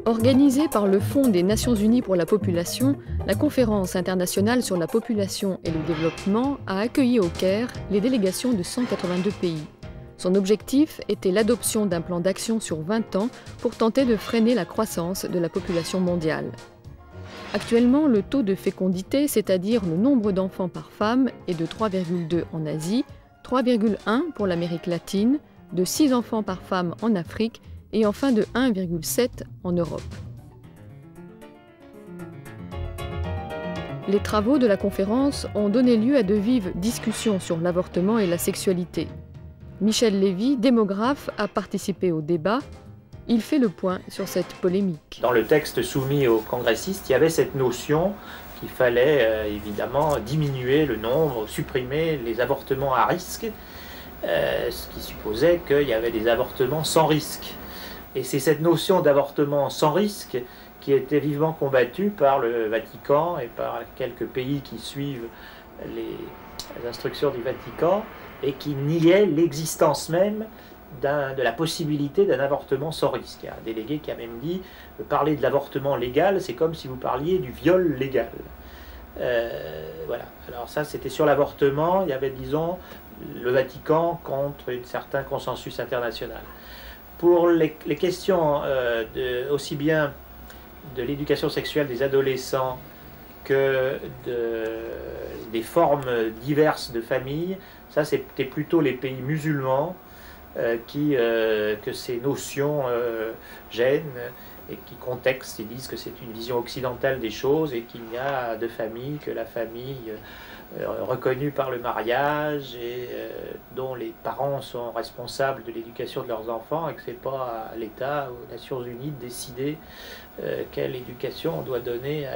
Organisée par le Fonds des Nations Unies pour la population, la Conférence internationale sur la population et le développement a accueilli au Caire les délégations de 182 pays. Son objectif était l'adoption d'un plan d'action sur 20 ans pour tenter de freiner la croissance de la population mondiale. Actuellement, le taux de fécondité, c'est-à-dire le nombre d'enfants par femme, est de 3,2 en Asie, 3,1 pour l'Amérique latine, de 6 enfants par femme en Afrique et enfin de 1,7 en Europe. Les travaux de la conférence ont donné lieu à de vives discussions sur l'avortement et la sexualité. Michel Lévy, démographe, a participé au débat. Il fait le point sur cette polémique. Dans le texte soumis aux congressistes, il y avait cette notion qu'il fallait évidemment diminuer le nombre, supprimer les avortements à risque, ce qui supposait qu'il y avait des avortements sans risque. Et c'est cette notion d'avortement sans risque qui a été vivement combattue par le Vatican et par quelques pays qui suivent les instructions du Vatican et qui niaient l'existence même de la possibilité d'un avortement sans risque. Il y a un délégué qui a même dit parler de l'avortement légal, c'est comme si vous parliez du viol légal. Voilà. Alors ça, c'était sur l'avortement. Il y avait, disons, le Vatican contre un certain consensus international. Pour les questions aussi bien de l'éducation sexuelle des adolescents que des formes diverses de familles, ça c'était plutôt les pays musulmans que ces notions gênent et qui contextent et disent que c'est une vision occidentale des choses et qu'il n'y a de famille que la famille reconnue par le mariage et dont les parents sont responsables de l'éducation de leurs enfants et que ce n'est pas à l'État ou aux Nations Unies de décider quelle éducation on doit donner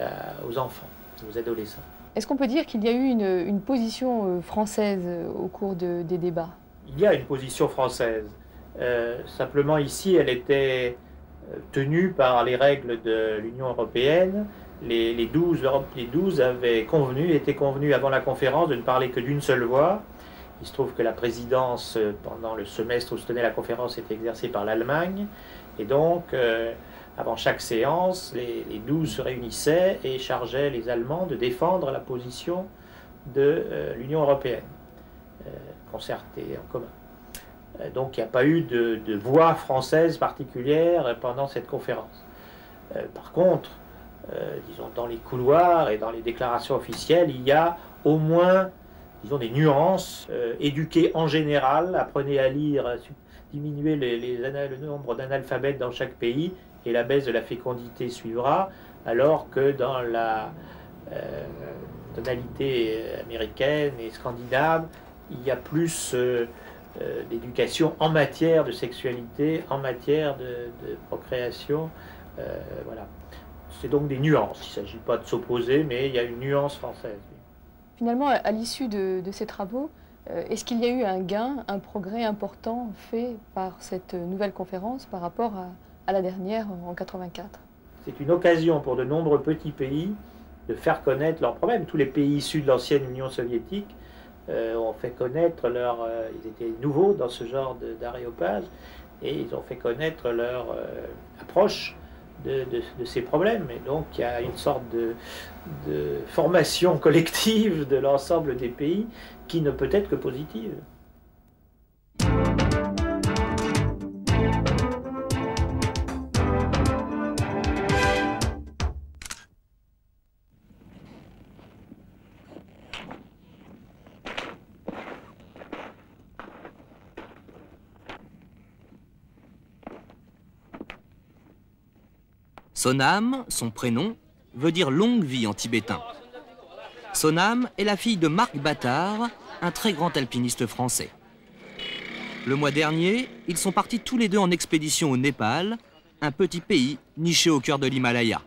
aux enfants, aux adolescents. Est-ce qu'on peut dire qu'il y a eu une position française au cours des débats? Il y a une position française. Simplement ici, elle était tenue par les règles de l'Union européenne. Les 12 étaient convenus avant la conférence de ne parler que d'une seule voix. Il se trouve que la présidence, pendant le semestre où se tenait la conférence, était exercée par l'Allemagne. Et donc, avant chaque séance, les 12 se réunissaient et chargeaient les Allemands de défendre la position de l'Union européenne, concertée en commun. Donc il n'y a pas eu de voix française particulière pendant cette conférence. Par contre, disons, dans les couloirs et dans les déclarations officielles, il y a au moins, disons, des nuances. Éduquer en général, apprenez à lire, diminuer le nombre d'analphabètes dans chaque pays, et la baisse de la fécondité suivra, alors que dans la tonalité américaine et scandinave, il y a plus d'éducation en matière de sexualité, en matière de procréation. Voilà. C'est donc des nuances. Il ne s'agit pas de s'opposer, mais il y a une nuance française. Finalement, à l'issue de ces travaux, est-ce qu'il y a eu un gain, un progrès important fait par cette nouvelle conférence par rapport à la dernière en 1984? C'est une occasion pour de nombreux petits pays de faire connaître leurs problèmes. Tous les pays issus de l'ancienne Union soviétique ont fait connaître ils étaient nouveaux dans ce genre d'aréopage et ils ont fait connaître leur approche de ces problèmes. Et donc il y a une sorte de formation collective de l'ensemble des pays qui ne peut être que positive. Sonam, son prénom, veut dire longue vie en tibétain. Sonam est la fille de Marc Battard, un très grand alpiniste français. Le mois dernier, ils sont partis tous les deux en expédition au Népal, un petit pays niché au cœur de l'Himalaya.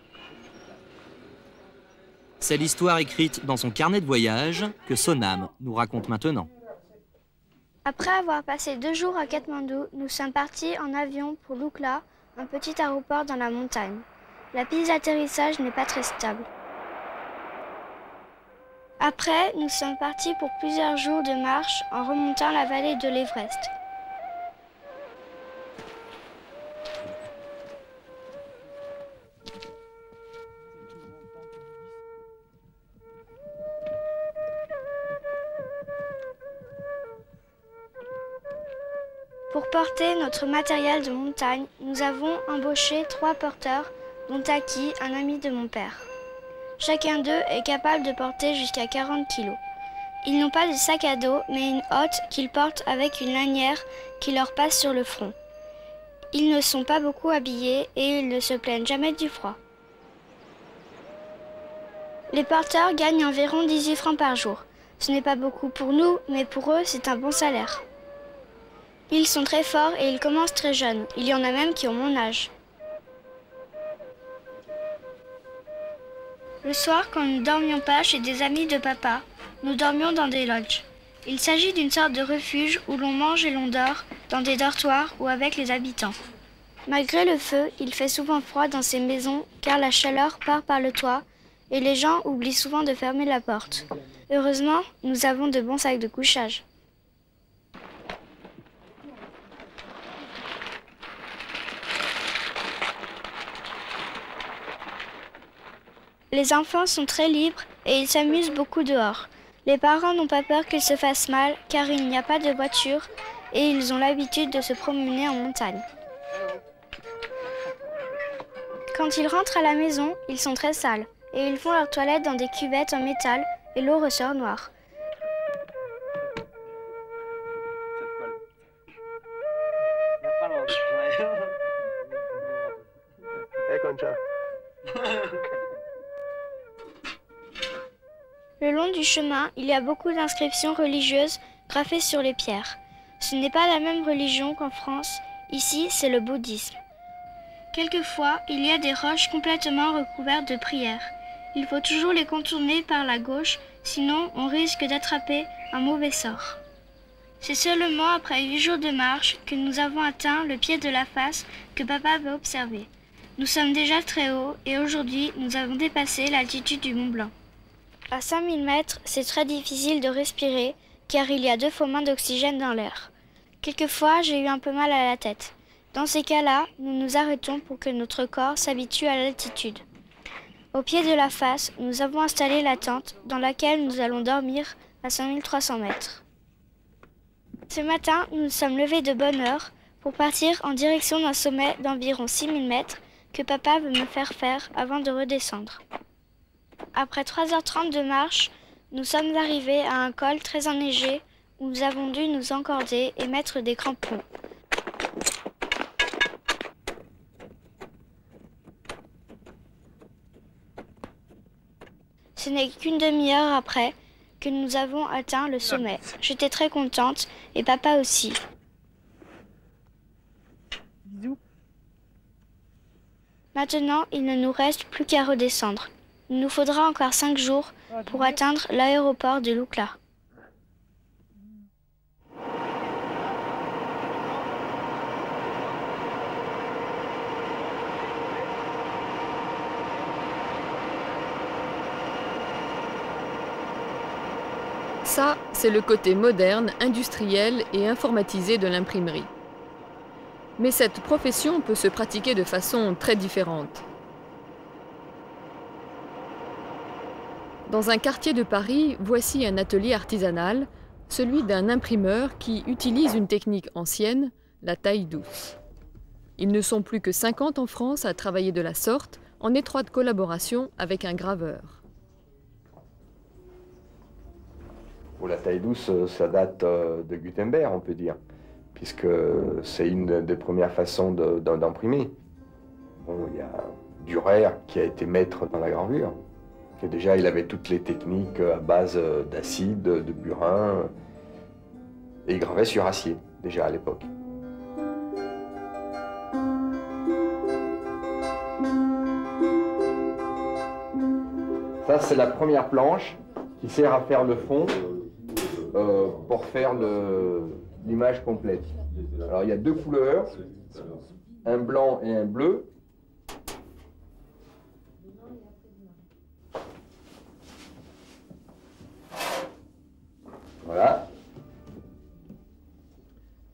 C'est l'histoire écrite dans son carnet de voyage que Sonam nous raconte maintenant. Après avoir passé 2 jours à Katmandou, nous sommes partis en avion pour Lukla, un petit aéroport dans la montagne. La piste d'atterrissage n'est pas très stable. Après, nous sommes partis pour plusieurs jours de marche en remontant la vallée de l'Everest. Pour porter notre matériel de montagne, nous avons embauché 3 porteurs, dont Taki, un ami de mon père. Chacun d'eux est capable de porter jusqu'à 40 kg. Ils n'ont pas de sac à dos, mais une hotte qu'ils portent avec une lanière qui leur passe sur le front. Ils ne sont pas beaucoup habillés et ils ne se plaignent jamais du froid. Les porteurs gagnent environ 18 francs par jour. Ce n'est pas beaucoup pour nous, mais pour eux, c'est un bon salaire. Ils sont très forts et ils commencent très jeunes. Il y en a même qui ont mon âge. Le soir, quand nous ne dormions pas chez des amis de papa, nous dormions dans des lodges. Il s'agit d'une sorte de refuge où l'on mange et l'on dort, dans des dortoirs ou avec les habitants. Malgré le feu, il fait souvent froid dans ces maisons car la chaleur part par le toit et les gens oublient souvent de fermer la porte. Heureusement, nous avons de bons sacs de couchage. Les enfants sont très libres et ils s'amusent beaucoup dehors. Les parents n'ont pas peur qu'ils se fassent mal car il n'y a pas de voiture et ils ont l'habitude de se promener en montagne. Quand ils rentrent à la maison, ils sont très sales et ils font leur toilette dans des cuvettes en métal et l'eau ressort noire. Le long du chemin, il y a beaucoup d'inscriptions religieuses graffées sur les pierres. Ce n'est pas la même religion qu'en France, ici c'est le bouddhisme. Quelquefois, il y a des roches complètement recouvertes de prières. Il faut toujours les contourner par la gauche, sinon on risque d'attraper un mauvais sort. C'est seulement après 8 jours de marche que nous avons atteint le pied de la face que papa veut observer. Nous sommes déjà très haut et aujourd'hui nous avons dépassé l'altitude du Mont Blanc. À 5000 mètres, c'est très difficile de respirer car il y a 2 fois moins d'oxygène dans l'air. Quelquefois, j'ai eu un peu mal à la tête. Dans ces cas-là, nous nous arrêtons pour que notre corps s'habitue à l'altitude. Au pied de la face, nous avons installé la tente dans laquelle nous allons dormir à 5300 mètres. Ce matin, nous nous sommes levés de bonne heure pour partir en direction d'un sommet d'environ 6000 mètres que papa veut me faire faire avant de redescendre. Après 3h30 de marche, nous sommes arrivés à un col très enneigé où nous avons dû nous encorder et mettre des crampons. Ce n'est qu'une demi-heure après que nous avons atteint le sommet. J'étais très contente et papa aussi. Bisous. Maintenant, il ne nous reste plus qu'à redescendre. Il nous faudra encore 5 jours pour atteindre l'aéroport de Lukla. Ça, c'est le côté moderne, industriel et informatisé de l'imprimerie. Mais cette profession peut se pratiquer de façon très différente. Dans un quartier de Paris, voici un atelier artisanal, celui d'un imprimeur qui utilise une technique ancienne, la taille douce. Ils ne sont plus que 50 en France à travailler de la sorte, en étroite collaboration avec un graveur. La taille douce, ça date de Gutenberg, on peut dire, puisque c'est une des premières façons d'imprimer. Bon, il y a Dürer qui a été maître dans la gravure. Et déjà, il avait toutes les techniques à base d'acide, de burin, et il gravait sur acier, déjà à l'époque. Ça, c'est la première planche qui sert à faire le fond pour faire l'image complète. Alors, il y a 2 couleurs, un blanc et un bleu. Voilà.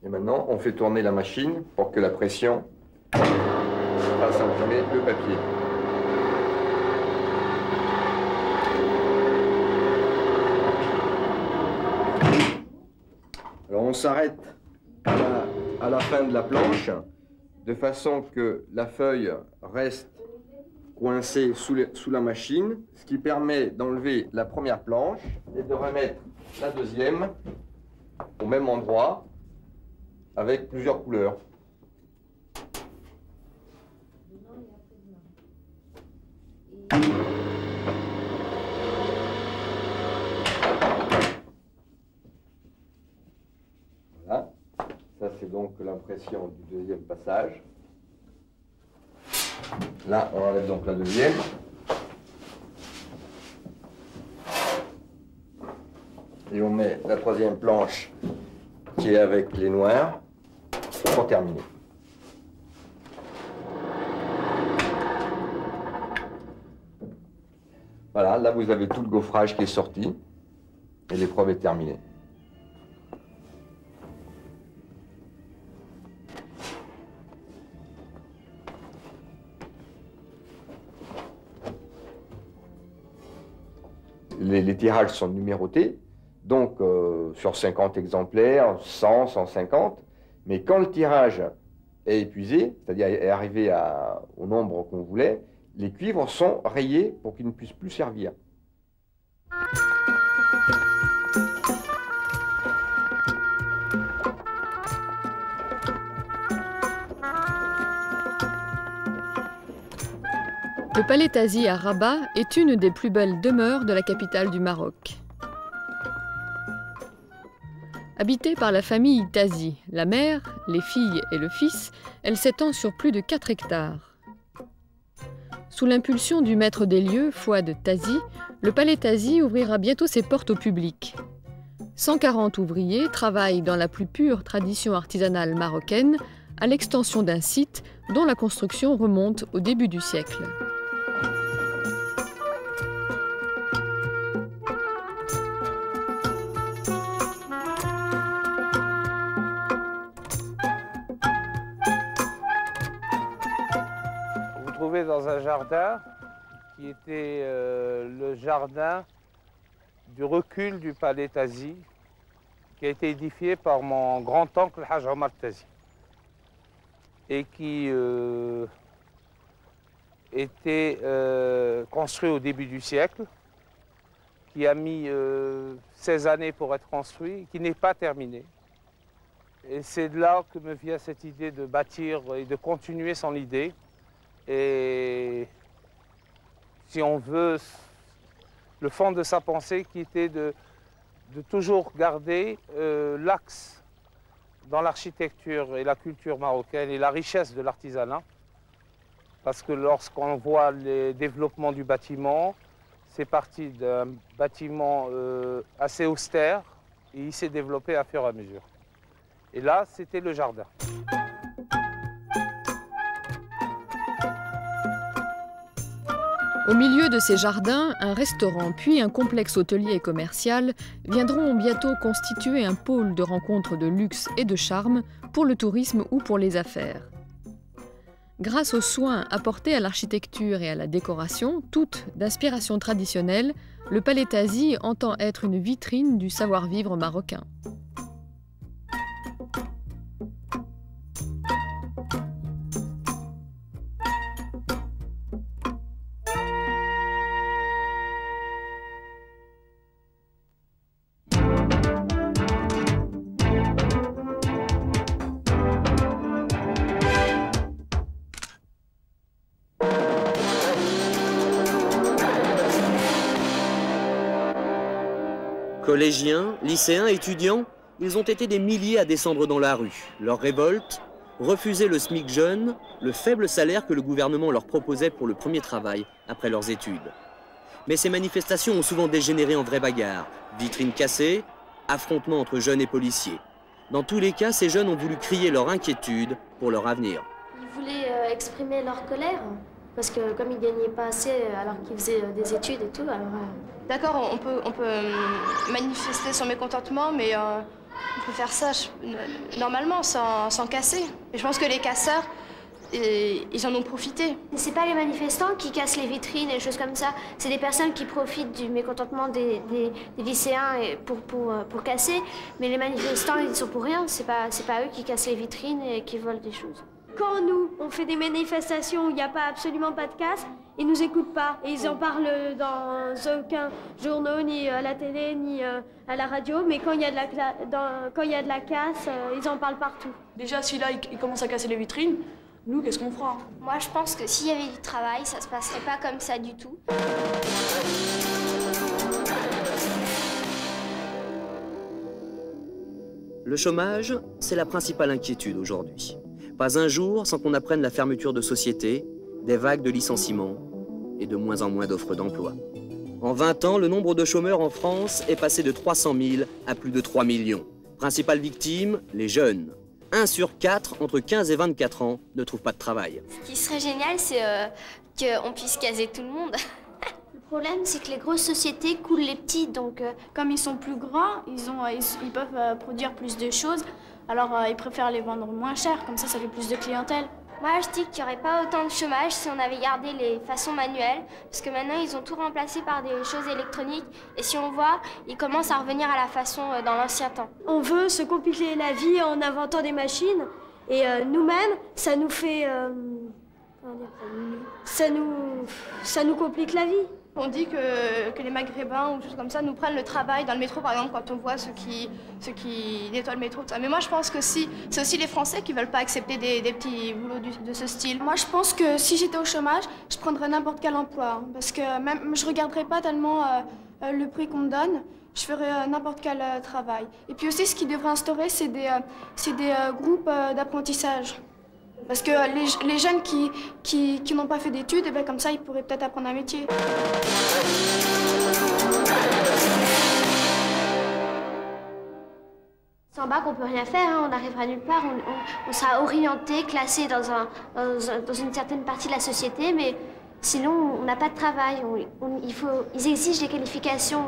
Et maintenant, on fait tourner la machine pour que la pression fasse imprimer le papier. Alors on s'arrête à à la fin de la planche, de façon que la feuille reste coincée sous la machine, ce qui permet d'enlever la première planche et de remettre la deuxième au même endroit avec plusieurs couleurs. Voilà, ça c'est donc l'impression du deuxième passage. Là, on enlève donc la deuxième. Et on met la troisième planche qui est avec les noirs pour terminer. Voilà, là vous avez tout le gaufrage qui est sorti et l'épreuve est terminée. Les tirages sont numérotés, donc sur 50 exemplaires, 100, 150, mais quand le tirage est épuisé, c'est-à-dire est arrivé au nombre qu'on voulait, les cuivres sont rayés pour qu'ils ne puissent plus servir. Le palais Tazi à Rabat est une des plus belles demeures de la capitale du Maroc. Habitée par la famille Tazi, la mère, les filles et le fils, elle s'étend sur plus de 4 hectares. Sous l'impulsion du maître des lieux, Fouad Tazi, le palais Tazi ouvrira bientôt ses portes au public. 140 ouvriers travaillent dans la plus pure tradition artisanale marocaine à l'extension d'un site dont la construction remonte au début du siècle. Dans un jardin qui était le jardin du recul du palais Tazi, qui a été édifié par mon grand-oncle Haj Omar Tazi et qui était construit au début du siècle, qui a mis 16 années pour être construit, qui n'est pas terminé. Et c'est de là que me vient cette idée de bâtir et de continuer son idée. Et si on veut, le fond de sa pensée qui était de toujours garder l'axe dans l'architecture et la culture marocaine et la richesse de l'artisanat. Parce que lorsqu'on voit les développements du bâtiment, c'est parti d'un bâtiment assez austère et il s'est développé à fur et à mesure. Et là, c'était le jardin. Au milieu de ces jardins, un restaurant puis un complexe hôtelier et commercial viendront bientôt constituer un pôle de rencontres de luxe et de charme pour le tourisme ou pour les affaires. Grâce aux soins apportés à l'architecture et à la décoration, toutes d'inspiration traditionnelle, le palais Tazi entend être une vitrine du savoir-vivre marocain. Collégiens, lycéens, étudiants, ils ont été des milliers à descendre dans la rue. Leur révolte, refuser le SMIC jeune, le faible salaire que le gouvernement leur proposait pour le premier travail après leurs études. Mais ces manifestations ont souvent dégénéré en vraies bagarres. Vitrines cassées, affrontements entre jeunes et policiers. Dans tous les cas, ces jeunes ont voulu crier leur inquiétude pour leur avenir. Ils voulaient exprimer leur colère, parce que comme ils ne gagnaient pas assez alors qu'ils faisaient des études et tout, alors... D'accord, on peut manifester son mécontentement, mais on peut faire ça normalement, sans casser. Et je pense que les casseurs, et ils en ont profité. C'est pas les manifestants qui cassent les vitrines et des choses comme ça. C'est des personnes qui profitent du mécontentement des lycéens pour casser. Mais les manifestants, ils sont pour rien. C'est pas eux qui cassent les vitrines et qui volent des choses. Quand nous, on fait des manifestations où il n'y a absolument pas de casse, ils nous écoutent pas. Et ils en parlent dans aucun journal, ni à la télé, ni à la radio. Mais quand il y a de la casse, ils en parlent partout. Déjà, si là, ils commencent à casser les vitrines, nous, qu'est-ce qu'on fera? Moi, je pense que s'il y avait du travail, ça se passerait pas comme ça du tout. Le chômage, c'est la principale inquiétude aujourd'hui. Pas un jour sans qu'on apprenne la fermeture de sociétés, des vagues de licenciements et de moins en moins d'offres d'emploi. En 20 ans, le nombre de chômeurs en France est passé de 300 000 à plus de 3 millions. Principale victime, les jeunes. 1 sur 4 entre 15 et 24 ans ne trouve pas de travail. Ce qui serait génial, c'est qu'on puisse caser tout le monde. Le problème, c'est que les grosses sociétés coulent les petites, donc comme ils sont plus grands, ils peuvent produire plus de choses, alors ils préfèrent les vendre moins cher, comme ça fait plus de clientèle. Moi, je dis qu'il n'y aurait pas autant de chômage si on avait gardé les façons manuelles, parce que maintenant, ils ont tout remplacé par des choses électroniques. Et si on voit, ils commencent à revenir à la façon dans l'ancien temps. On veut se compliquer la vie en inventant des machines, et nous-mêmes, ça nous fait... ça nous complique la vie. On dit que les Maghrébins ou choses comme ça nous prennent le travail dans le métro, par exemple, quand on voit ceux qui nettoient le métro. Tout ça. Mais moi, je pense que c'est aussi les Français qui ne veulent pas accepter des petits boulots de ce style. Moi, je pense que si j'étais au chômage, je prendrais n'importe quel emploi. Parce que même, je ne regarderais pas tellement le prix qu'on me donne. Je ferais n'importe quel travail. Et puis aussi, ce qu'ils devraient instaurer, c'est des groupes d'apprentissage. Parce que les jeunes qui n'ont pas fait d'études, eh bien, comme ça, ils pourraient peut-être apprendre un métier. Sans bac, on peut rien faire, hein, on n'arrivera nulle part. On sera orienté, classé dans une certaine partie de la société, mais sinon, on n'a pas de travail. Ils exigent des qualifications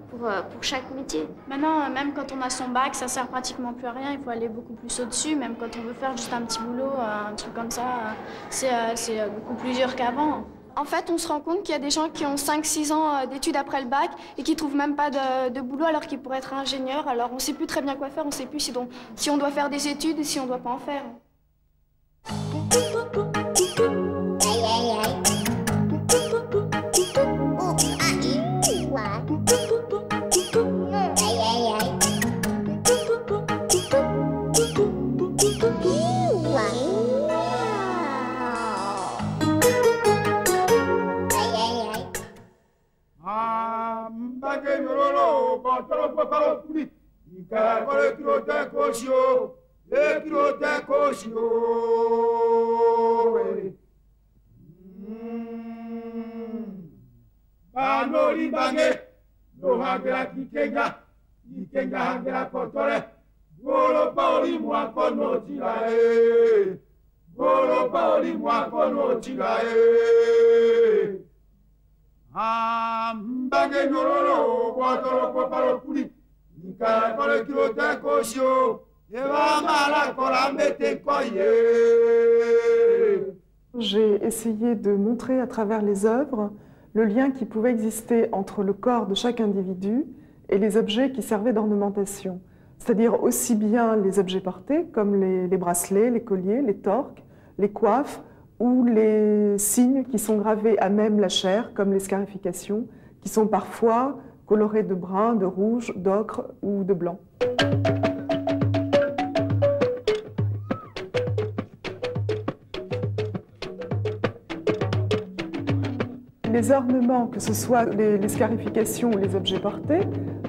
pour chaque métier. Maintenant, même quand on a son bac, ça sert pratiquement plus à rien. Il faut aller beaucoup plus au-dessus. Même quand on veut faire juste un petit boulot, un truc comme ça, c'est beaucoup plus dur qu'avant. En fait, on se rend compte qu'il y a des gens qui ont 5-6 ans d'études après le bac et qui ne trouvent même pas de boulot alors qu'ils pourraient être ingénieurs. Alors on ne sait plus très bien quoi faire, on ne sait plus si on doit faire des études et si on ne doit pas en faire. J'ai essayé de montrer à travers les œuvres le lien qui pouvait exister entre le corps de chaque individu et les objets qui servaient d'ornementation. C'est-à-dire aussi bien les objets portés, comme les bracelets, les colliers, les torques, les coiffes, ou les signes qui sont gravés à même la chair, comme les scarifications, qui sont parfois colorés de brun, de rouge, d'ocre ou de blanc. Les ornements, que ce soit les scarifications ou les objets portés,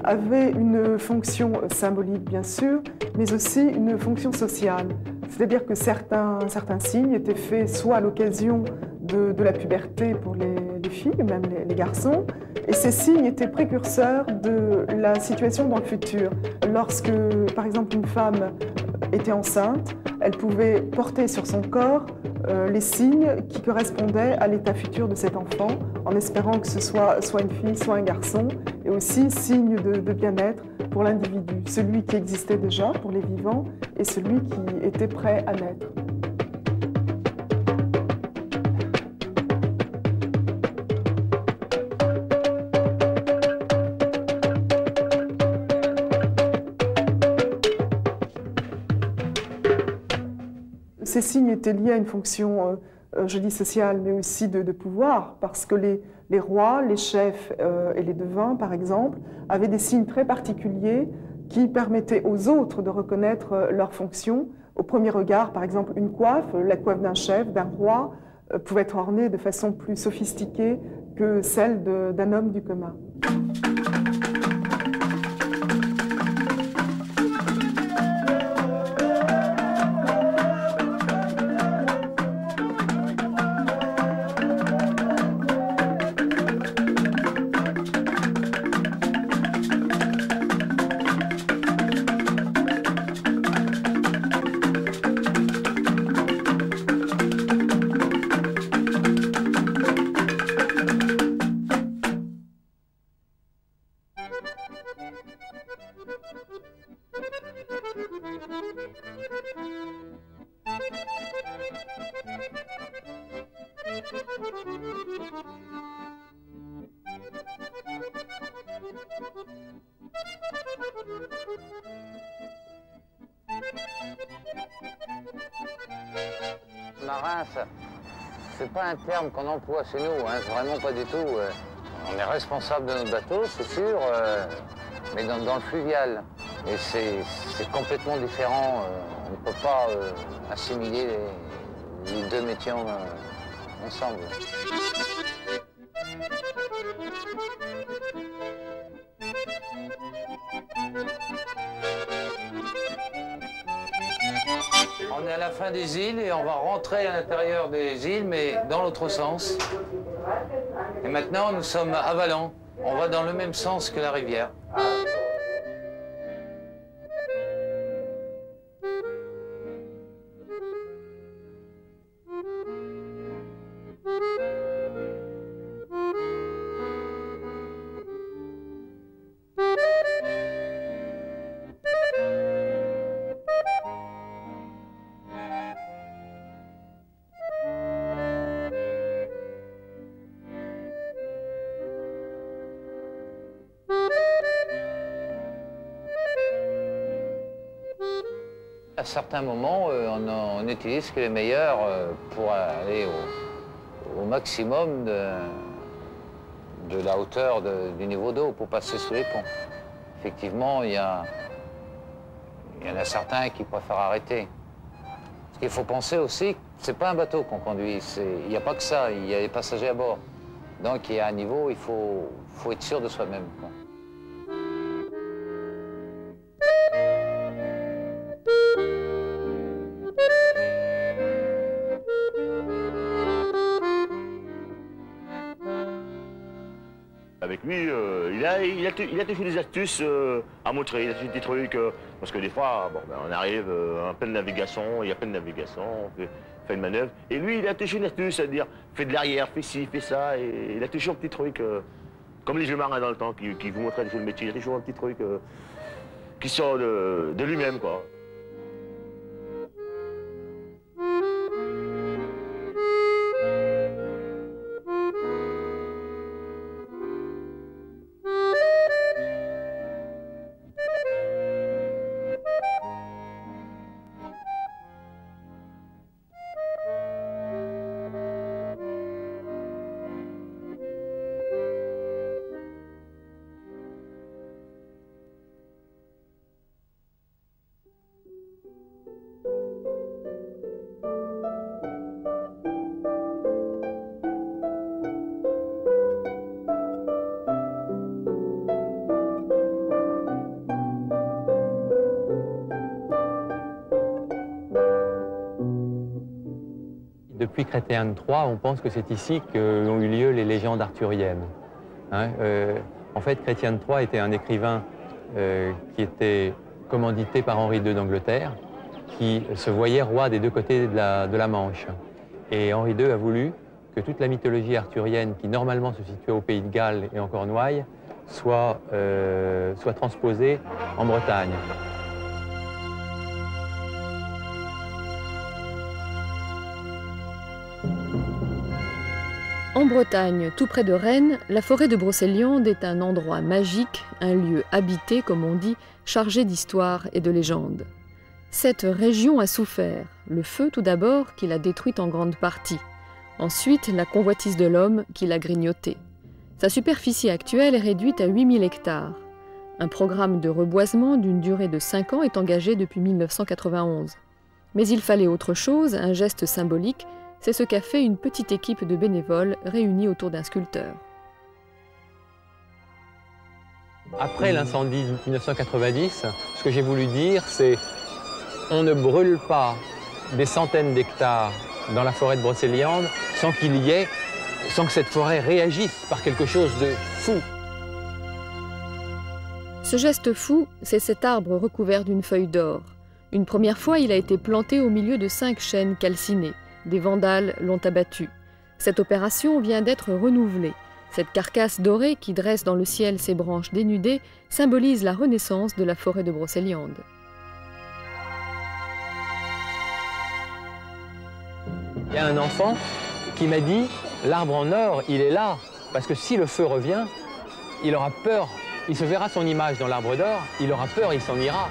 avaient une fonction symbolique bien sûr, mais aussi une fonction sociale. C'est-à-dire que certains signes étaient faits soit à l'occasion de la puberté pour les filles, même les garçons, et ces signes étaient précurseurs de la situation dans le futur. Lorsque, par exemple, une femme était enceinte, elle pouvait porter sur son corps les signes qui correspondaient à l'état futur de cet enfant, en espérant que ce soit une fille, soit un garçon, et aussi signe de bien-être pour l'individu, celui qui existait déjà pour les vivants et celui qui était prêt à naître. ces signes étaient liés à une fonction, je dis sociale, mais aussi de pouvoir, parce que les rois, les chefs et les devins, par exemple, avaient des signes très particuliers qui permettaient aux autres de reconnaître leurs fonctions. Au premier regard, par exemple, une coiffe, la coiffe d'un chef, d'un roi, pouvait être ornée de façon plus sophistiquée que celle d'un homme du commun. Marin, c'est pas un terme qu'on emploie chez nous, hein, vraiment pas du tout. On est responsable de notre bateau, c'est sûr, mais dans le fluvial. Et c'est complètement différent. On ne peut pas assimiler les deux métiers ensemble. On est à la fin des îles et on va rentrer à l'intérieur des îles, mais dans l'autre sens. Et maintenant, nous sommes à Valent. On va dans le même sens que la rivière. À certains moments, on utilise que les meilleurs pour aller au maximum de la hauteur du niveau d'eau pour passer sous les ponts. Effectivement, il y en a certains qui préfèrent arrêter. Ce qu'il faut penser aussi, c'est pas un bateau qu'on conduit, il n'y a pas que ça, il y a les passagers à bord. Donc il y a un niveau, il faut être sûr de soi-même. Avec lui, il a toujours des astuces à montrer, il a toujours des trucs, parce que des fois, bon, ben, on arrive en pleine navigation, il y a pleine navigation, on fait une manœuvre, et lui, il a toujours une astuce à dire, fais de l'arrière, fais ci, fais ça, et il a toujours un petit truc, comme les jeux marins dans le temps, qui vous montraient le métier, il a toujours un petit truc qui sort de lui-même, quoi. Depuis Chrétien III, on pense que c'est ici qu'ont eu lieu les légendes arthuriennes. Hein, en fait, Chrétien III était un écrivain qui était commandité par Henri II d'Angleterre, qui se voyait roi des deux côtés de la Manche. Et Henri II a voulu que toute la mythologie arthurienne, qui normalement se situait au pays de Galles et en Cornouailles, soit transposée en Bretagne. En Bretagne, tout près de Rennes, la forêt de Brocéliande est un endroit magique, un lieu habité, comme on dit, chargé d'histoire et de légendes. Cette région a souffert. Le feu tout d'abord, qui l'a détruite en grande partie. Ensuite, la convoitise de l'homme qui l'a grignotée. Sa superficie actuelle est réduite à 8000 hectares. Un programme de reboisement d'une durée de 5 ans est engagé depuis 1991. Mais il fallait autre chose, un geste symbolique, c'est ce qu'a fait une petite équipe de bénévoles réunis autour d'un sculpteur. Après l'incendie de 1990, ce que j'ai voulu dire, c'est on ne brûle pas des centaines d'hectares dans la forêt de Brocéliande sans qu'il y ait, sans que cette forêt réagisse par quelque chose de fou. Ce geste fou, c'est cet arbre recouvert d'une feuille d'or. Une première fois, il a été planté au milieu de 5 chênes calcinés. Des vandales l'ont abattu. Cette opération vient d'être renouvelée. Cette carcasse dorée qui dresse dans le ciel ses branches dénudées symbolise la renaissance de la forêt de Brocéliande. Il y a un enfant qui m'a dit « L'arbre en or, il est là, parce que si le feu revient, il aura peur. Il se verra son image dans l'arbre d'or, il aura peur, il s'en ira. »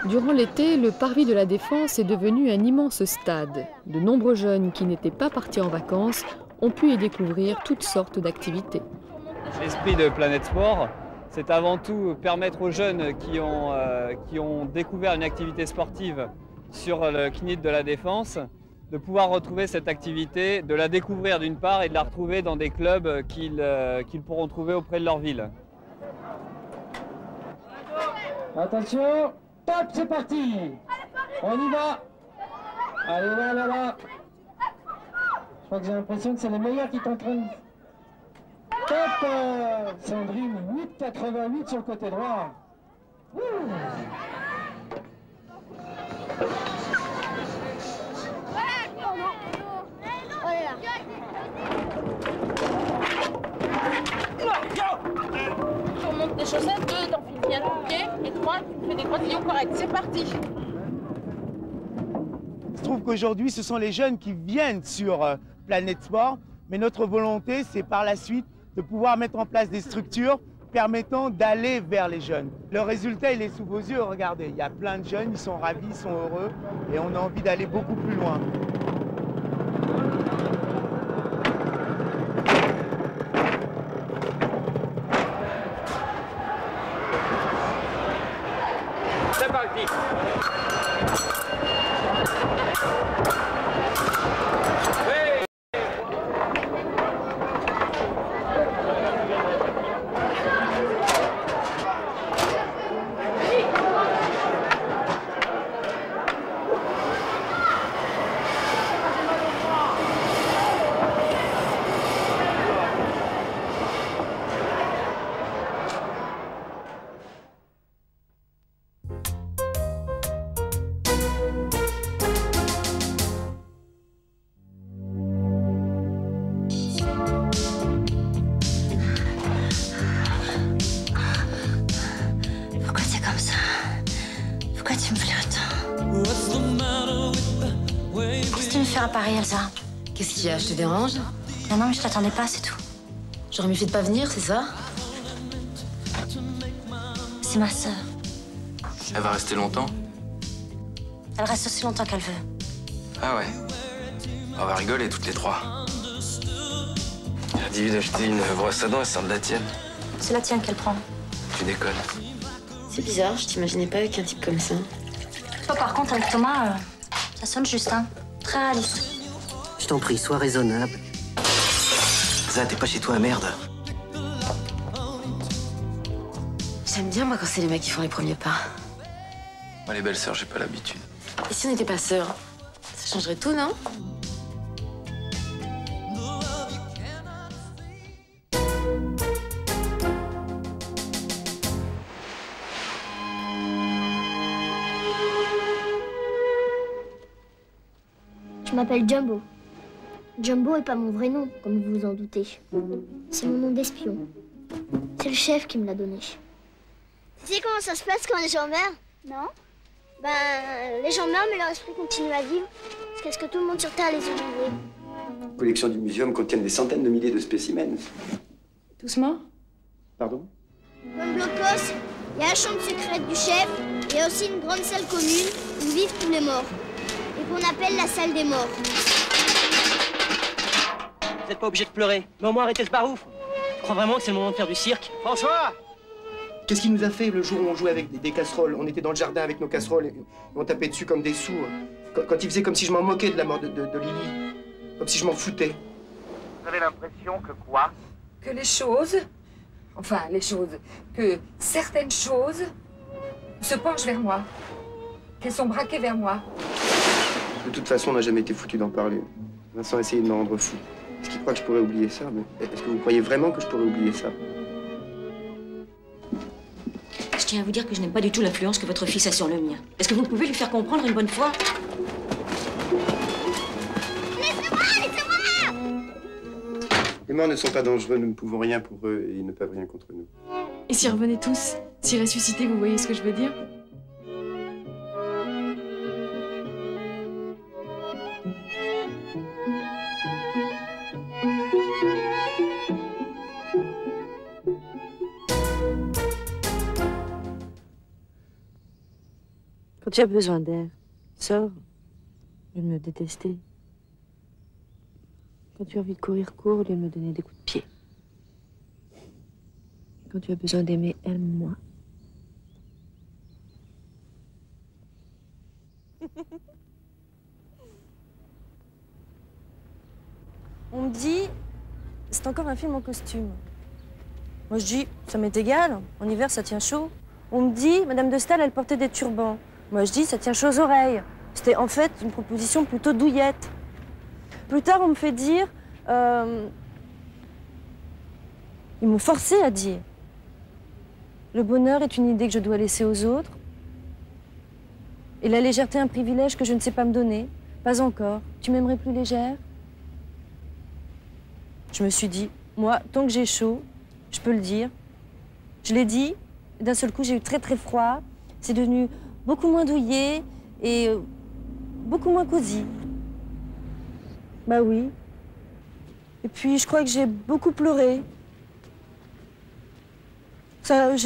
Durant l'été, le parvis de la Défense est devenu un immense stade. De nombreux jeunes qui n'étaient pas partis en vacances ont pu y découvrir toutes sortes d'activités. L'esprit de Planète Sport, c'est avant tout permettre aux jeunes qui ont découvert une activité sportive sur le CNIT de la Défense de pouvoir retrouver cette activité, de la découvrir d'une part et de la retrouver dans des clubs qu'ils pourront trouver auprès de leur ville. Attention, top, c'est parti. On y va. Allez, là, là, là. Je crois que j'ai l'impression que c'est les meilleurs qui t'entraînent. Top, Sandrine, 8,88 sur le côté droit. Ouh. Tu remontes tes chaussettes, 2, t'enfiles bien ton pied, et 3, tu fais des croisillons corrects. C'est parti. Je trouve qu'aujourd'hui, ce sont les jeunes qui viennent sur Planète Sport, mais notre volonté, c'est par la suite de pouvoir mettre en place des structures permettant d'aller vers les jeunes. Le résultat, il est sous vos yeux, regardez, il y a plein de jeunes, ils sont ravis, ils sont heureux, et on a envie d'aller beaucoup plus loin. C'est parti. À Paris, Elsa. Qu'est-ce qu'il y a? Je te dérange? Non, non, mais je t'attendais pas, c'est tout. J'aurais mieux fait de pas venir, c'est ça? C'est ma sœur. Elle va rester longtemps? Elle reste aussi longtemps qu'elle veut. Ah ouais. On va rigoler toutes les trois. Elle a dit d'acheter une brosse à dents, elle sert de la tienne. C'est la tienne qu'elle prend. Tu déconnes. C'est bizarre, je t'imaginais pas avec un type comme ça. Toi, par contre, avec Thomas, ça sonne juste, hein. Très réaliste. Je t'en prie, sois raisonnable. Ça, t'es pas chez toi, merde. J'aime bien, moi, quand c'est les mecs qui font les premiers pas. Moi, les belles sœurs, j'ai pas l'habitude. Et si on n'était pas sœurs? Ça changerait tout, non? Je m'appelle Jumbo. Jumbo est pas mon vrai nom, comme vous vous en doutez. C'est mon nom d'espion. C'est le chef qui me l'a donné. Tu sais comment ça se passe quand les gens meurent? Non. Ben, les gens meurent, mais leur esprit continue à vivre. Jusqu'à ce que tout le monde sur Terre les ait oubliés. Les collections du muséum contiennent des centaines de milliers de spécimens. Tous morts? Pardon? Comme Blocos, il y a la chambre secrète du chef, il y a aussi une grande salle commune où vivent tous les morts, et qu'on appelle la salle des morts. Vous n'êtes pas obligé de pleurer, mais au moins arrêtez ce barouf. Je crois vraiment que c'est le moment de faire du cirque. François! Qu'est-ce qu'il nous a fait le jour où on jouait avec des casseroles? On était dans le jardin avec nos casseroles et on tapait dessus comme des sourds. Quand il faisait comme si je m'en moquais de la mort de Lily. Comme si je m'en foutais. Vous avez l'impression que quoi? Que les choses, que certaines choses se penchent vers moi, qu'elles sont braquées vers moi. De toute façon, on n'a jamais été foutu d'en parler. Vincent essayait de me rendre fou. Est-ce qu'il croit que je pourrais oublier ça? Mais est-ce que vous croyez vraiment que je pourrais oublier ça? Je tiens à vous dire que je n'aime pas du tout l'influence que votre fils a sur le mien. Est-ce que vous pouvez lui faire comprendre une bonne fois? Les morts ne sont pas dangereux, nous ne pouvons rien pour eux et ils ne peuvent rien contre nous. Et s'ils revenaient tous? S'ils ressuscitaient, vous voyez ce que je veux dire? Quand tu as besoin d'air, sors. Au lieu de me détester. Quand tu as envie de courir, cours au lieu de me donner des coups de pied. Quand tu as besoin d'aimer, aime-moi. On me dit, c'est encore un film en costume. Moi je dis, ça m'est égal, en hiver ça tient chaud. On me dit, Madame de Staël, elle portait des turbans. Moi je dis, ça tient chaud aux oreilles. C'était en fait une proposition plutôt douillette. Plus tard, on me fait dire... Ils m'ont forcé à dire. Le bonheur est une idée que je dois laisser aux autres. Et la légèreté, un privilège que je ne sais pas me donner. Pas encore. Tu m'aimerais plus légère? Je me suis dit, moi, tant que j'ai chaud, je peux le dire. Je l'ai dit. D'un seul coup, j'ai eu très très froid. C'est devenu beaucoup moins douillet et beaucoup moins cosy. Bah oui. Et puis, je crois que j'ai beaucoup pleuré. Ça, oui,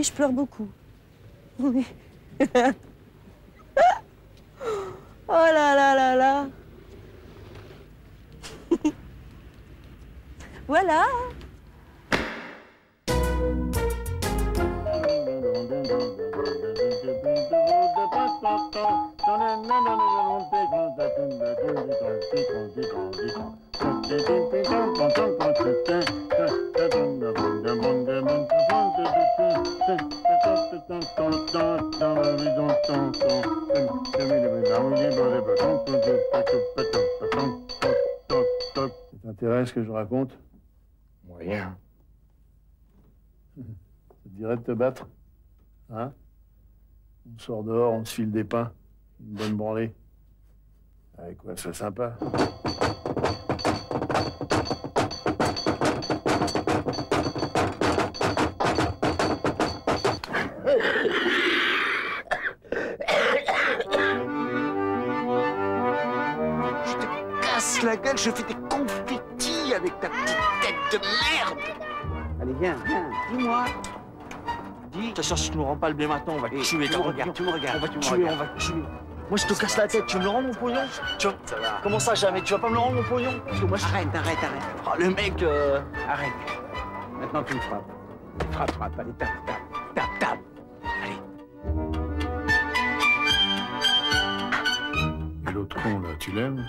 je pleure beaucoup. Oui. Oh là là là là. Voilà. Ça t'intéresse que je raconte? Moyen. Ça te dirait de te battre? Hein? On sort dehors, on se file des pains. Une bonne branlée. Avec quoi, c'est sympa. La gueule, je fais des confettis avec ta petite tête de merde. Allez, viens, dis-moi. Dis. De toute façon, si tu nous rends pas le blé maintenant, on va te tuer. Tu me regardes. On va te tuer, on va te tuer. Moi, je te casse la tête. Tu me le rends, mon pognon? Comment ça, jamais? Tu vas pas me le rendre, mon pognon? Parce que moi, Arrête. Oh, le mec... Arrête. Maintenant, tu me frappes. Frappe. Allez, tape. Allez. Et l'autre con, là, tu l'aimes?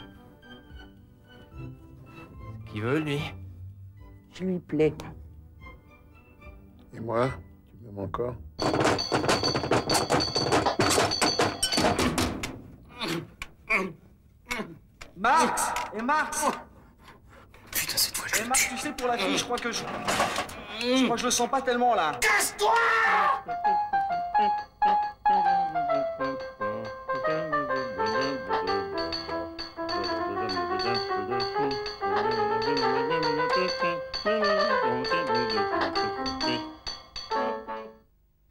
Qui veut, lui? Je lui plais. Et moi? Tu m'aimes encore? Max! Et Max! Putain, cette fois, Et Max, tu sais, pour la fille, je crois que je le sens pas tellement, là. Casse-toi!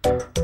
Thank you.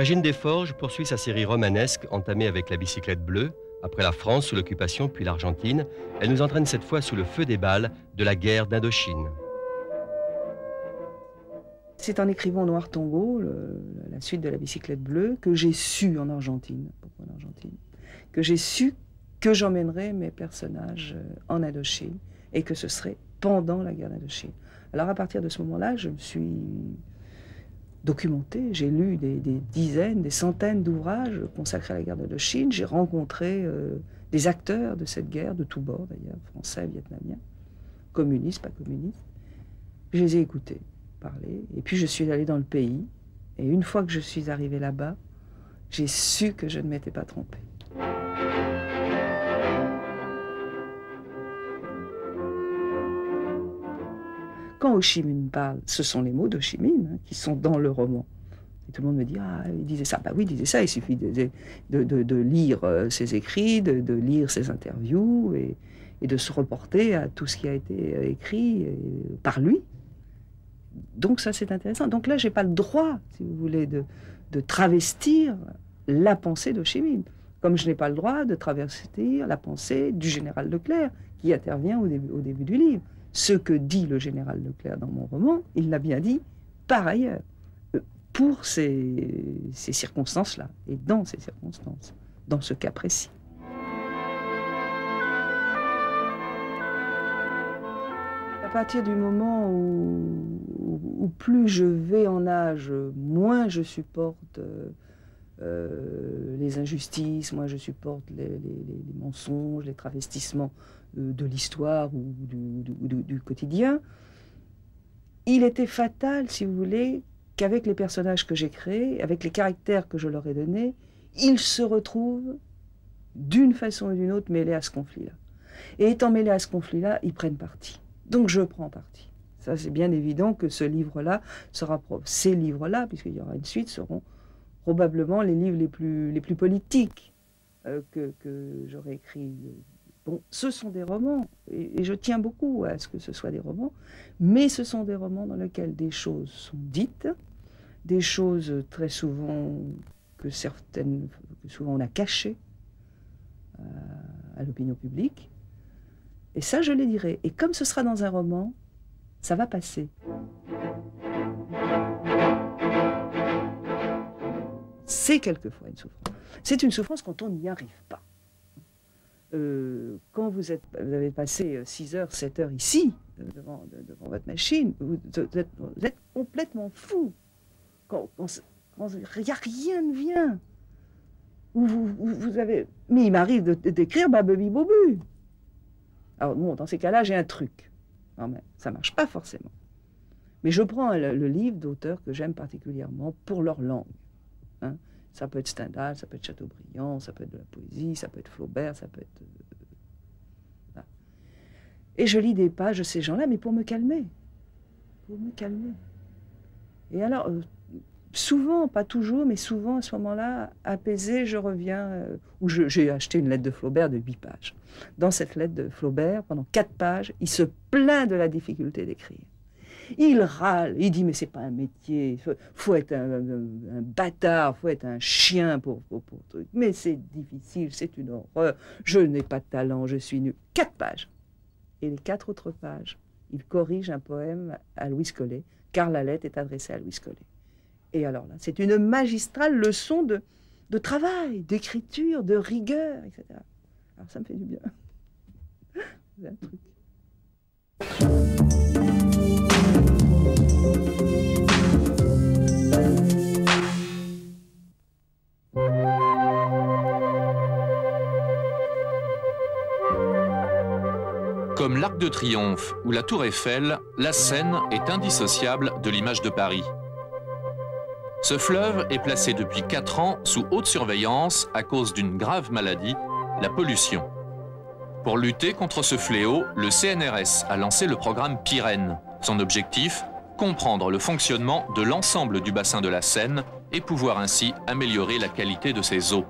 Régine Desforges poursuit sa série romanesque entamée avec La bicyclette bleue. Après la France sous l'occupation puis l'Argentine, elle nous entraîne cette fois sous le feu des balles de la guerre d'Indochine. C'est en écrivant Noir Tango, la suite de La bicyclette bleue, que j'ai su en Argentine, pourquoi en Argentine, que j'ai su que j'emmènerais mes personnages en Indochine et que ce serait pendant la guerre d'Indochine. Alors à partir de ce moment-là, je me suis documentée, j'ai lu des dizaines, des centaines d'ouvrages consacrés à la guerre d'Indochine, j'ai rencontré des acteurs de cette guerre, de tous bords d'ailleurs, français, vietnamiens, communistes, pas communistes. Je les ai écoutés parler, et puis je suis allée dans le pays, et une fois que je suis arrivée là-bas, j'ai su que je ne m'étais pas trompée. Quand Ho Chi Minh parle, ce sont les mots d'Ho Chi Minh qui sont dans le roman. Et tout le monde me dit, ah, il disait ça. Bah oui, il disait ça, il suffit de lire ses écrits, de lire ses interviews et de se reporter à tout ce qui a été écrit par lui. Donc ça, c'est intéressant. Donc là, je n'ai pas le droit, si vous voulez, de travestir la pensée d'Ho Chi Minh. Comme je n'ai pas le droit de travestir la pensée du général Leclerc, qui intervient au début du livre. Ce que dit le général Leclerc dans mon roman, il l'a bien dit par ailleurs, pour ces circonstances-là, et dans ces circonstances, dans ce cas précis. À partir du moment où plus je vais en âge, moins je supporte les injustices, moins je supporte les mensonges, les travestissements de l'histoire ou du quotidien. Il était fatal, si vous voulez, qu'avec les personnages que j'ai créés, avec les caractères que je leur ai donnés, ils se retrouvent d'une façon ou d'une autre mêlés à ce conflit-là. Et étant mêlés à ce conflit-là, ils prennent parti. Donc je prends parti. Ça, c'est bien évident que ce livre-là sera ces livres-là, puisqu'il y aura une suite, seront probablement les livres les plus politiques que j'aurais écrits. Bon, ce sont des romans, et je tiens beaucoup à ce que ce soit des romans, mais ce sont des romans dans lesquels des choses sont dites, des choses très souvent que souvent on a cachées à l'opinion publique, et ça je les dirai. Et comme ce sera dans un roman, ça va passer. C'est quelquefois une souffrance. C'est une souffrance quand on n'y arrive pas. Quand vous avez passé 6 heures, 7 heures ici, devant votre machine, vous êtes complètement fou. Quand rien ne vient. Vous avez... Mais il m'arrive d'écrire Babebi Bobu. Alors bon, dans ces cas-là, j'ai un truc. Non, mais ça ne marche pas forcément. Mais je prends le livre d'auteurs que j'aime particulièrement pour leur langue. Hein. Ça peut être Stendhal, ça peut être Chateaubriand, ça peut être de la poésie, ça peut être Flaubert, ça peut être... Voilà. Et je lis des pages de ces gens-là, mais pour me calmer. Pour me calmer. Et alors, souvent, pas toujours, mais souvent, à ce moment-là, apaisé, je reviens... où j'ai acheté une lettre de Flaubert de 8 pages. Dans cette lettre de Flaubert, pendant 4 pages, il se plaint de la difficulté d'écrire. Il râle, il dit mais c'est pas un métier, faut être un bâtard, faut être un chien pour truc. Mais c'est difficile, c'est une horreur, je n'ai pas de talent, je suis nul. 4 pages. Et les 4 autres pages, il corrige un poème à Louise Collet, car la lettre est adressée à Louise Collet. Et alors là, c'est une magistrale leçon de travail, d'écriture, de rigueur, etc. Alors ça me fait du bien. C'est un truc. Comme l'Arc de Triomphe ou la Tour Eiffel, la Seine est indissociable de l'image de Paris. Ce fleuve est placé depuis 4 ans sous haute surveillance à cause d'une grave maladie, la pollution. Pour lutter contre ce fléau, le CNRS a lancé le programme Pyrène. Son objectif, comprendre le fonctionnement de l'ensemble du bassin de la Seine et pouvoir ainsi améliorer la qualité de ses eaux.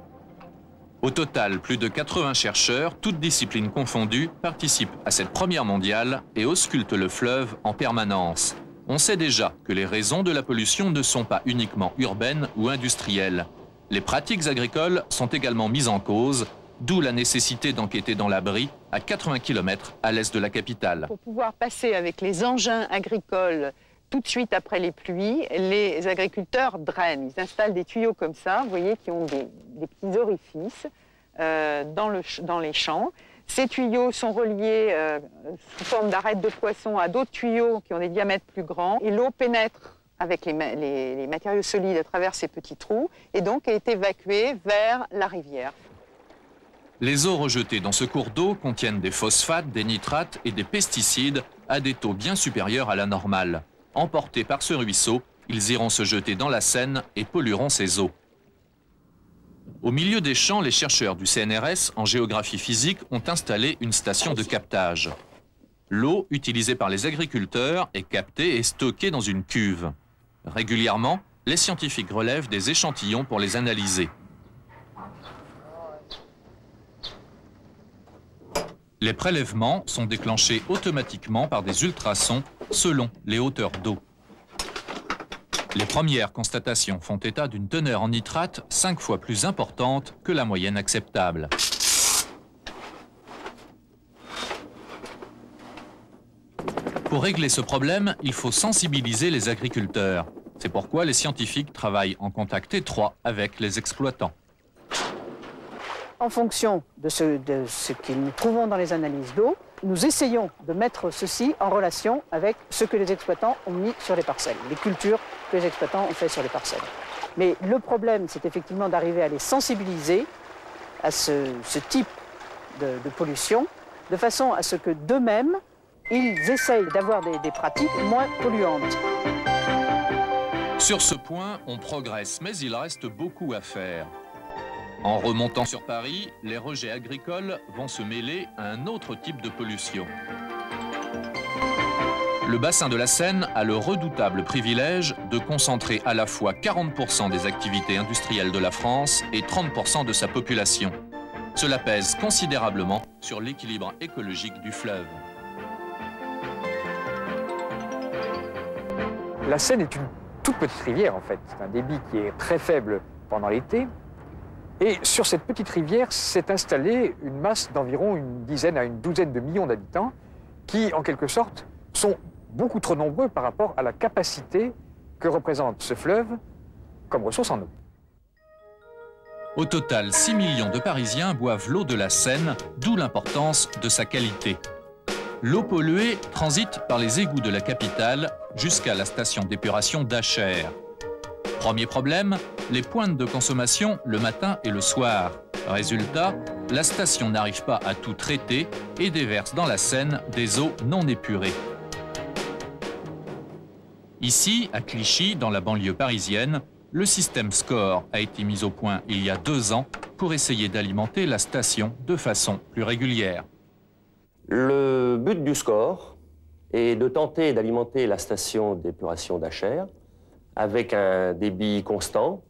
Au total, plus de 80 chercheurs, toutes disciplines confondues, participent à cette première mondiale et auscultent le fleuve en permanence. On sait déjà que les raisons de la pollution ne sont pas uniquement urbaines ou industrielles. Les pratiques agricoles sont également mises en cause, d'où la nécessité d'enquêter dans la Brie, à 80 km à l'est de la capitale. Pour pouvoir passer avec les engins agricoles tout de suite après les pluies, les agriculteurs drainent. Ils installent des tuyaux comme ça, vous voyez, qui ont des petits orifices dans les champs. Ces tuyaux sont reliés sous forme d'arêtes de poisson à d'autres tuyaux qui ont des diamètres plus grands. Et l'eau pénètre avec les matériaux solides à travers ces petits trous et donc est évacuée vers la rivière. Les eaux rejetées dans ce cours d'eau contiennent des phosphates, des nitrates et des pesticides à des taux bien supérieurs à la normale. Emportés par ce ruisseau, ils iront se jeter dans la Seine et pollueront ces eaux. Au milieu des champs, les chercheurs du CNRS en géographie physique ont installé une station de captage. L'eau utilisée par les agriculteurs est captée et stockée dans une cuve. Régulièrement, les scientifiques relèvent des échantillons pour les analyser. Les prélèvements sont déclenchés automatiquement par des ultrasons selon les hauteurs d'eau. Les premières constatations font état d'une teneur en nitrate 5 fois plus importante que la moyenne acceptable. Pour régler ce problème, il faut sensibiliser les agriculteurs. C'est pourquoi les scientifiques travaillent en contact étroit avec les exploitants. En fonction de ce que nous trouvons dans les analyses d'eau, nous essayons de mettre ceci en relation avec ce que les exploitants ont mis sur les parcelles, les cultures que les exploitants ont fait sur les parcelles. Mais le problème, c'est effectivement d'arriver à les sensibiliser à ce type de pollution, de façon à ce que d'eux-mêmes, ils essayent d'avoir des pratiques moins polluantes. Sur ce point, on progresse, mais il reste beaucoup à faire. En remontant sur Paris, les rejets agricoles vont se mêler à un autre type de pollution. Le bassin de la Seine a le redoutable privilège de concentrer à la fois 40% des activités industrielles de la France et 30% de sa population. Cela pèse considérablement sur l'équilibre écologique du fleuve. La Seine est une toute petite rivière en fait. C'est un débit qui est très faible pendant l'été. Et sur cette petite rivière s'est installée une masse d'environ une dizaine à une douzaine de millions d'habitants qui, en quelque sorte, sont beaucoup trop nombreux par rapport à la capacité que représente ce fleuve comme ressource en eau. Au total, 6 millions de Parisiens boivent l'eau de la Seine, d'où l'importance de sa qualité. L'eau polluée transite par les égouts de la capitale jusqu'à la station d'épuration d'Achères. Premier problème, les pointes de consommation le matin et le soir. Résultat, la station n'arrive pas à tout traiter et déverse dans la Seine des eaux non épurées. Ici, à Clichy, dans la banlieue parisienne, le système SCOR a été mis au point il y a 2 ans pour essayer d'alimenter la station de façon plus régulière. Le but du SCOR est de tenter d'alimenter la station d'épuration d'Achères avec un débit constant,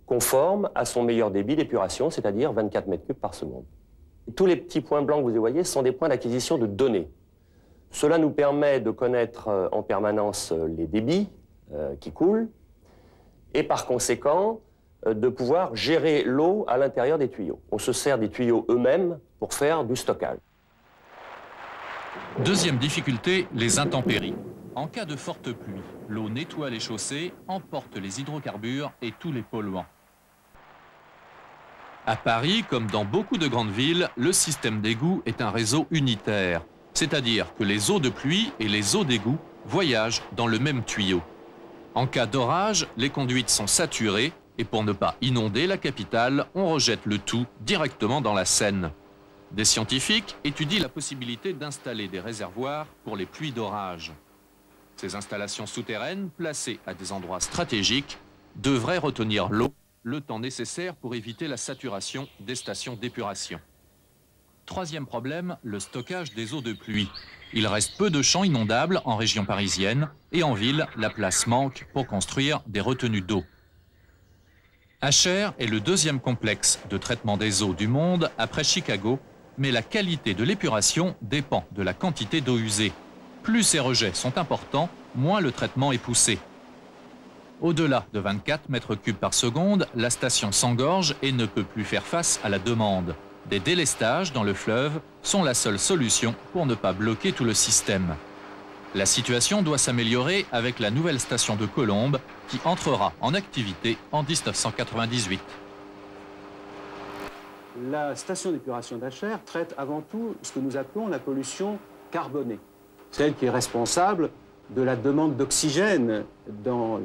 conforme à son meilleur débit d'épuration, c'est-à-dire 24 mètres cubes par seconde. Tous les petits points blancs que vous voyez sont des points d'acquisition de données. Cela nous permet de connaître en permanence les débits qui coulent et par conséquent de pouvoir gérer l'eau à l'intérieur des tuyaux. On se sert des tuyaux eux-mêmes pour faire du stockage. Deuxième difficulté, les intempéries. En cas de forte pluie, l'eau nettoie les chaussées, emporte les hydrocarbures et tous les polluants. À Paris, comme dans beaucoup de grandes villes, le système d'égout est un réseau unitaire, c'est-à-dire que les eaux de pluie et les eaux d'égout voyagent dans le même tuyau. En cas d'orage, les conduites sont saturées et pour ne pas inonder la capitale, on rejette le tout directement dans la Seine. Des scientifiques étudient la possibilité d'installer des réservoirs pour les pluies d'orage. Ces installations souterraines, placées à des endroits stratégiques, devraient retenir l'eau le temps nécessaire pour éviter la saturation des stations d'épuration. Troisième problème, le stockage des eaux de pluie. Il reste peu de champs inondables en région parisienne et en ville, la place manque pour construire des retenues d'eau. Achères est le deuxième complexe de traitement des eaux du monde après Chicago, mais la qualité de l'épuration dépend de la quantité d'eau usée. Plus ces rejets sont importants, moins le traitement est poussé. Au-delà de 24 mètres cubes par seconde, la station s'engorge et ne peut plus faire face à la demande. Des délestages dans le fleuve sont la seule solution pour ne pas bloquer tout le système. La situation doit s'améliorer avec la nouvelle station de Colombes qui entrera en activité en 1998. La station d'épuration d'Achères traite avant tout ce que nous appelons la pollution carbonée. Celle qui est responsable de la demande d'oxygène dans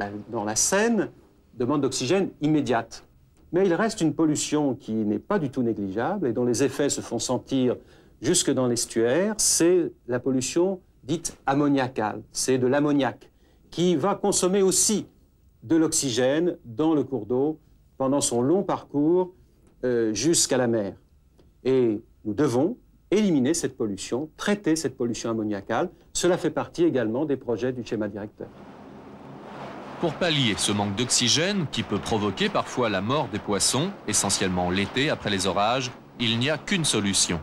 la Seine, demande d'oxygène immédiate. Mais il reste une pollution qui n'est pas du tout négligeable et dont les effets se font sentir jusque dans l'estuaire, c'est la pollution dite ammoniacale. C'est de l'ammoniac qui va consommer aussi de l'oxygène dans le cours d'eau pendant son long parcours jusqu'à la mer. Et nous devons éliminer cette pollution, traiter cette pollution ammoniacale. Cela fait partie également des projets du schéma directeur. Pour pallier ce manque d'oxygène qui peut provoquer parfois la mort des poissons, essentiellement l'été après les orages, il n'y a qu'une solution.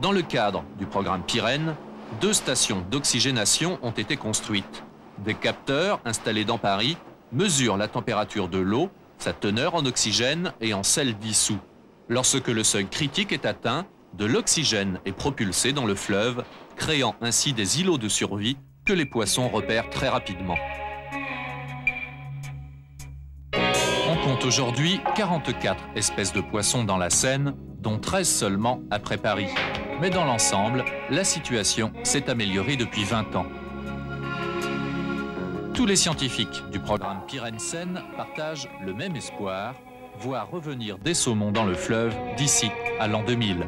Dans le cadre du programme Pyrène, 2 stations d'oxygénation ont été construites. Des capteurs installés dans Paris mesurent la température de l'eau, sa teneur en oxygène et en sel dissous. Lorsque le seuil critique est atteint, de l'oxygène est propulsé dans le fleuve, créant ainsi des îlots de survie que les poissons repèrent très rapidement. On compte aujourd'hui 44 espèces de poissons dans la Seine, dont 13 seulement après Paris. Mais dans l'ensemble, la situation s'est améliorée depuis 20 ans. Tous les scientifiques du programme Pyrène-Seine partagent le même espoir, voir revenir des saumons dans le fleuve d'ici à l'an 2000.